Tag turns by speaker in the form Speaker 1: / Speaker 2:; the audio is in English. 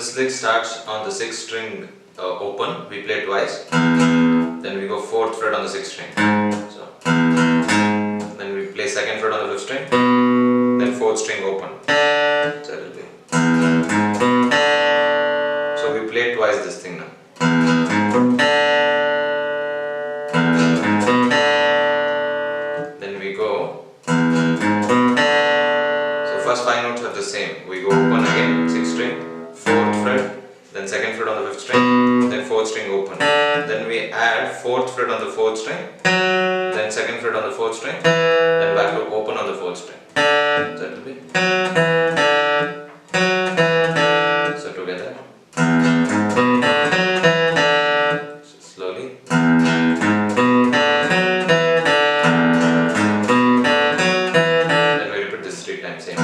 Speaker 1: this lick starts on the 6th string open, we play twice, then we go 4th fret on the 6th string, so then we play 2nd fret on the 5th string, then 4th string open, so it will be. So we play twice this thing now. Then we go, so first 5 notes are the same, we go open again, 6th string, 4th fret, then 2nd fret on the 5th string, then 4th string open. Then we add 4th fret on the 4th string, then 2nd fret on the 4th string, then back to open on the 4th string. So it will be. So together. So slowly. Then we repeat this 3 times. Same.